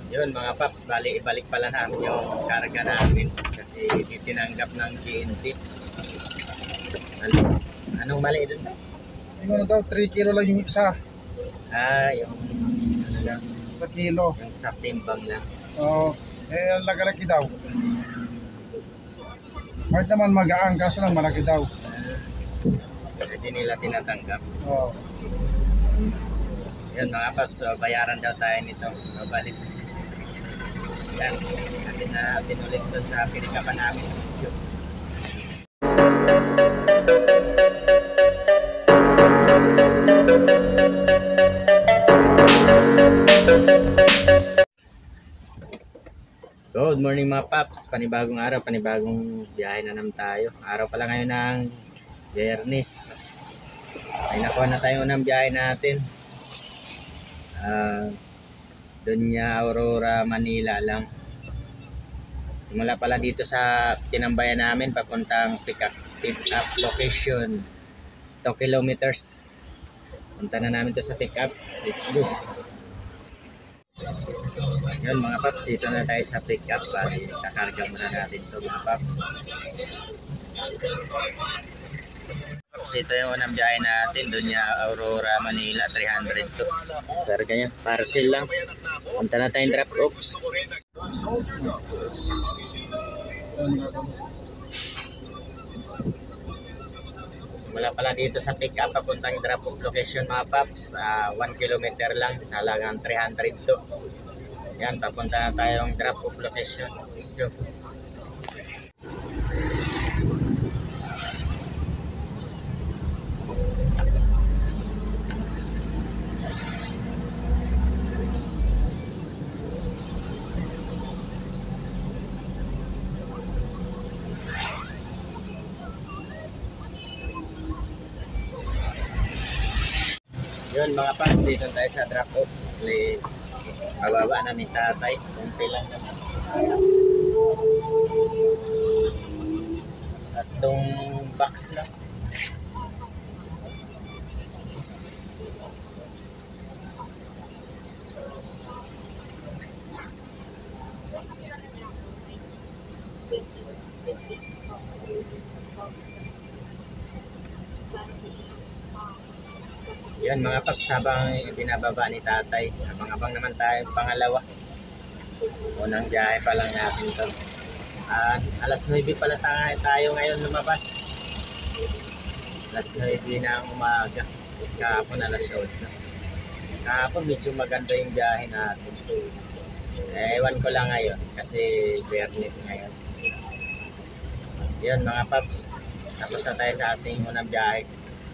Yun mga paps, bali ibalik pala namin yung karga namin kasi itinanggap ng GNT. Anong mali doon? Yung ano daw, 3 kilo lang yung isa. Yung ano lang, Sa kilo. yung sa timbang lang. Oo. Ang laki-laki daw. Kahit naman magaan, kaso lang malaki daw. Hindi nila tinatanggap. Oo. Yun mga paps, so bayaran daw tayo nito. Balik. Yan, natin na pinulit doon sa pinikapan namin. Let's go. Good morning mga paps, panibagong araw, panibagong biyahe na naman tayo. Araw pala ngayon ng Biyernes. Ay nakuha na tayo ng biyahe natin. Doon niya Aurora, Manila lang. Simula pala dito sa tinambayan namin papuntang pick up location 2 kilometers. Punta na namin to sa pick up. Let's go. Yun mga paps, dito na tayo sa pick up. Bali, kakarga muna natin to mga paps. Paps, ito yung unang biyahe natin. Doon niya Aurora, Manila, 300 to. Karga niya, parcel lang. Punta na tayong drop off. Simula pala dito sa pick up papuntang drop off location mga paps, 1 kilometer lang sa halagang 300 to. Yan, papunta na tayong drop off location. Let's go. Yun mga paps, dito tayo sa drop off. Mababa na ni tatay. Kunti lang naman. At itong box lang. Yan mga paps, habang binababa ni tatay, abang-abang naman tayo pangalawa. Unang biyahe pa lang natin to. Alas 9 pala tayo ngayon lumabas. Alas 9 ng umaga. Kahapon alas 8. Kahapon medyo maganda yung biyahe natin. Ewan ko lang ngayon kasi Biyernes ngayon. Yan mga paps, tapos na tayo sa ating unang biyahe.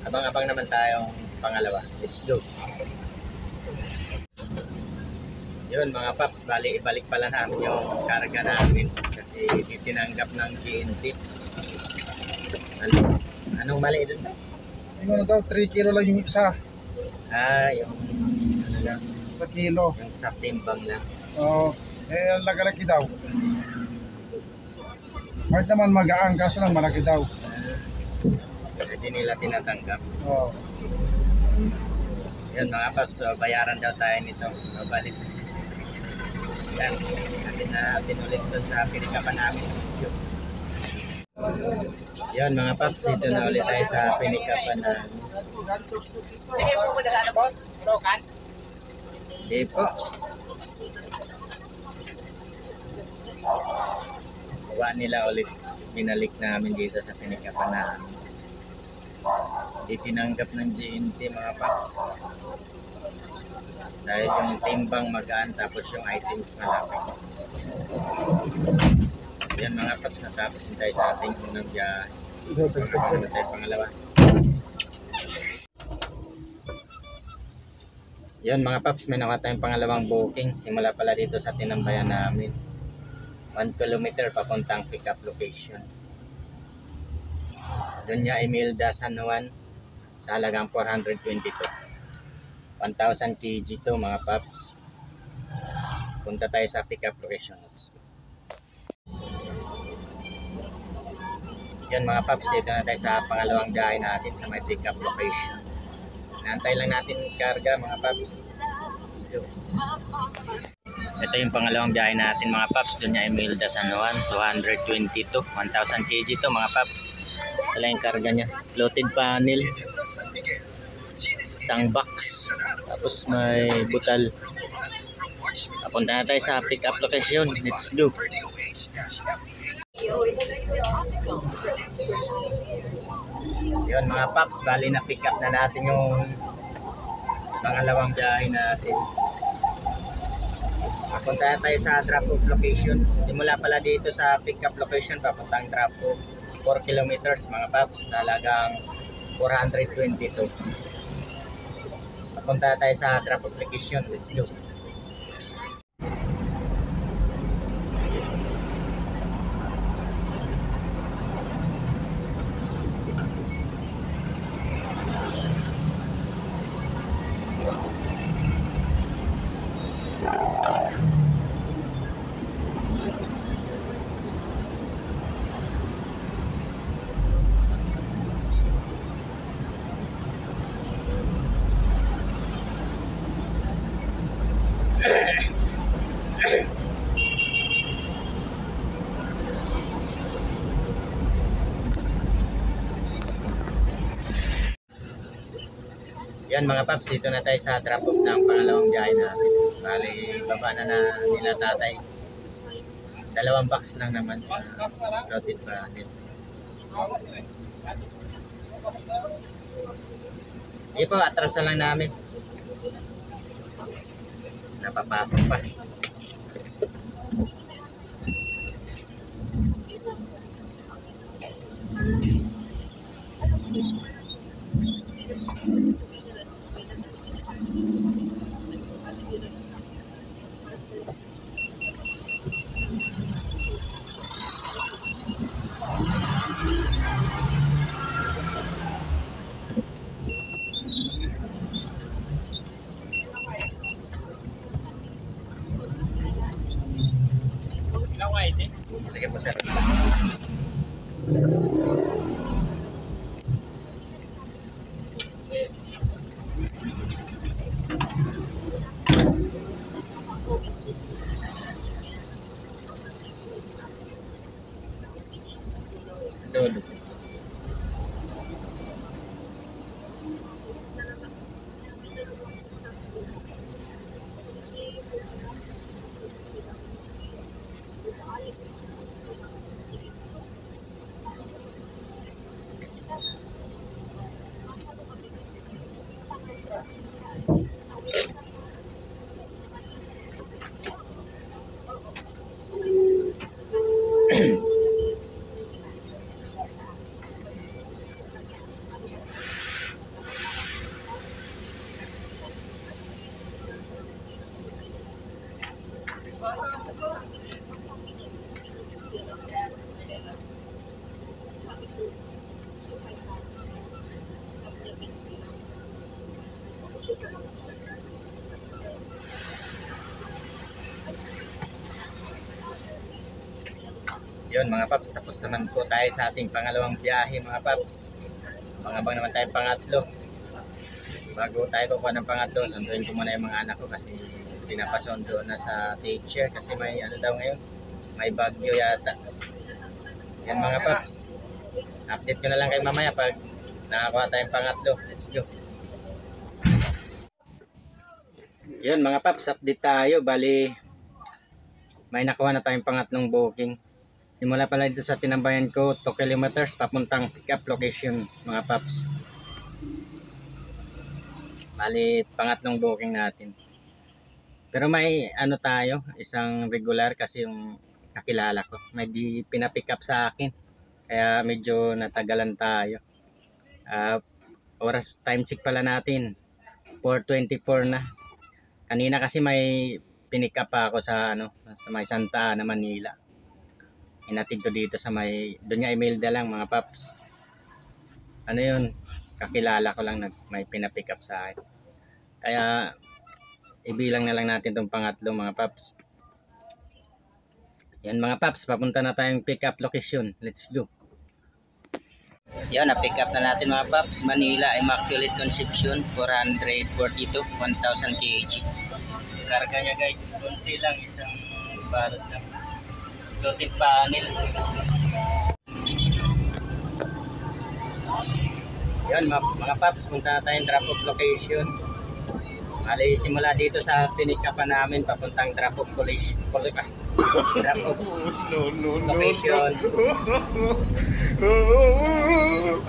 Abang-abang naman tayong pangalawa. Let's go. Yun mga paps, bali ibalik pala namin yung karga namin kasi itinanggap ng GNT. Anong mali doon? Yung ano daw, 3 kilo lang yung isa. Yung ano lang, Sa kilo. yung sa timbang lang. Oo. Ang laki-laki daw. Kahit naman magaan, kaso lang malaki daw. Hindi nila tinatanggap. Oo. Yun mga paps, so bayaran daw tayo nito. Balik. Yan, natin na pinulit doon sa pinikapan namin. Let's go. Yun mga paps, dito na ulit tayo sa pinikapan namin. Sige po ba na boss? Brokan? Okay po. Gawa nila ulit. Binalik namin dito sa pinikapan namin. Hindi tinanggap ng GNT mga paps. Dahil yung timbang magaan tapos yung items malaki. Yan mga paps, natapos din tayo sa ating unang biyahe. Pangalawa tayo pangalawa. Yan mga paps, may nakuha tayong pangalawang booking. Simula pala dito sa tinambayan namin. 1 kilometer papuntang pick up location. Doon niya Imelda, San Juan sa halagang 422. 1,000 kg to mga paps. Punta tayo sa pick up location. Yan mga paps, dito na tayo sa pangalawang biyahe natin sa may pick up location. Naantay lang natin karga mga paps. Let's go. Ito yung pangalawang biyahe natin mga paps. Doon niya Imelda San Juan, 222, 1,000 kg to mga paps. Wala yung karga niya. Floated panel. Isang box. Tapos may butal. Papunta na tayo sa pick up location. Let's go. Yun mga paps, bali na pick up na natin yung pangalawang biyahe natin. Papunta na tayo sa drop off location. Simula pala dito sa pick up location, papuntang drop off 4 kilometers mga paps, sa halagang 422. Papunta na tayo sa drop off location. Let's go. Yan mga paps, dito na tayo sa drop off ng pangalawang biyahe natin. Bali, baba na nila tatay. 2 box lang naman. Floated pa din. Sige po, atrasan lang namin. Napapasok pa. Sige po sir. Doon. Yun mga paps, tapos naman po tayo sa ating pangalawang biyahe mga paps. Pangabang naman tayo pangatlo. Bago tayo kukuha ng pangatlo, sunduin ko muna yung mga anak ko kasi pinapasundo na sa teacher kasi may ano daw ngayon, may bagyo yata. Yan mga paps, update ko na lang kayo mamaya pag nakakuha tayong pangatlo. Let's go. Yun mga paps, update tayo. Bali, may nakuha na tayong pangatlong booking. Simula pala dito sa tinambayan ko, 2 kilometers papuntang pick up location mga paps. Bali, pangatlong booking natin. Pero may ano tayo, isang regular kasi yung kakilala ko. May di pinapick up sa akin. Kaya medyo natagalan tayo. Oras time check pala natin. 4:24 na. Kanina kasi may pinick up pa ako sa ano, sa may Santa Ana, Manila. Inatid ko dito sa may, doon niya Imelda lang mga paps. Ano yun, kakilala ko lang may pinapick up sa akin. Kaya ibilang na lang natin itong pangatlo mga paps. Yan mga paps, papunta na tayong pick up location. Let's go. Yan, na-pick up na natin mga paps. Manila Immaculate Conception, 442, 1,000 kg. karga niya guys, konti lang, isang balot lang. Floating panel. Yan mga paps, punta na tayong drop off location. Mali simula dito sa pinikapan namin papuntang drop off location. Drop off location.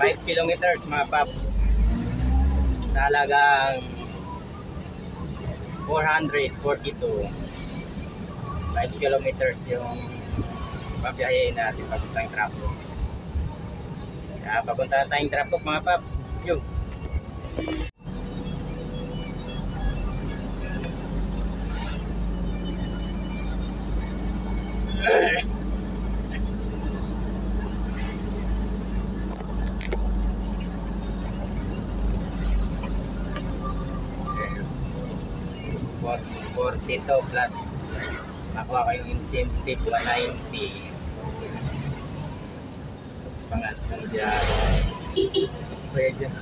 5 kilometers mga paps. Sa halagang 442. 5 kilometers yung pabiyahin natin papuntang drop off. Kaya papunta na tayong drop off mga paps. Let's go. Okay. 42 plus makuha kayong incentive 190. Pangatlong biyahe. Kuya dyan.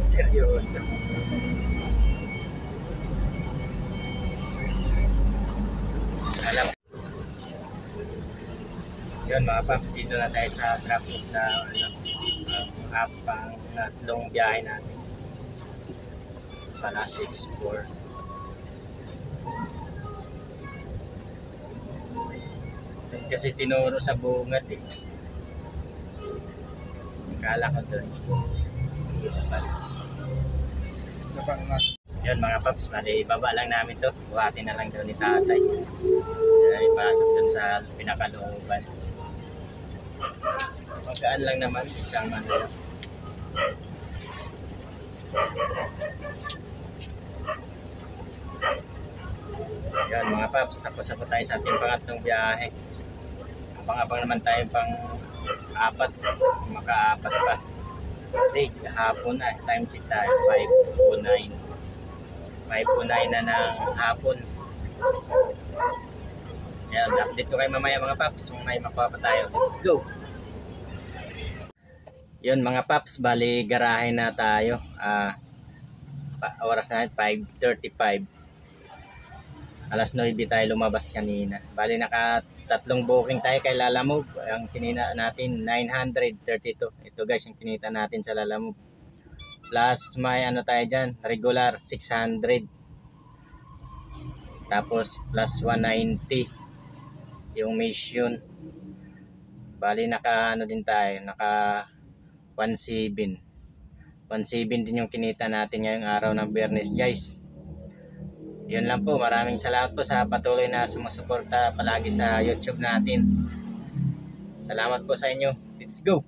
Seryoso. Alam. Yun mga paps, dito na tayo sa drop off na pang tatlong biyahe natin. Pala 6-4. Kasi tinuro sa bungad eh. Kala ko doon. Dito pala. Yun mga paps, bali baba lang namin to. Buhatin na lang doon ni tatay. Ipasok doon sa pinakalooban. Magaan lang naman, isang ano lang. Yan mga paps, tapos na po tayo sa ating pangatlong biyahe. Abang-abang naman tayo pang apat, maka-apat pa. Kasi hapon na, time check tayo, 5:09. 5:09 na ng hapon. Yan, update ko kayo mamaya mga paps, kung may makuha pa tayo. Let's go! Yun mga paps, bali garahe na tayo. Oras na 5:35. Alas 9 tayo lumabas kanina. Bali naka tatlong booking tayo kay Lalamove. Ang kinita natin 932. Ito guys, yung kinita natin sa Lalamove. Plus may ano tayo dyan, regular 600. Tapos plus 190 yung mission. Bali naka ano din tayo, naka 17. 17 din yung kinita natin ngayong araw ng Biyernes guys. Yun lang po, maraming salamat po sa patuloy na sumusuporta palagi sa YouTube natin. Salamat po sa inyo. Let's go!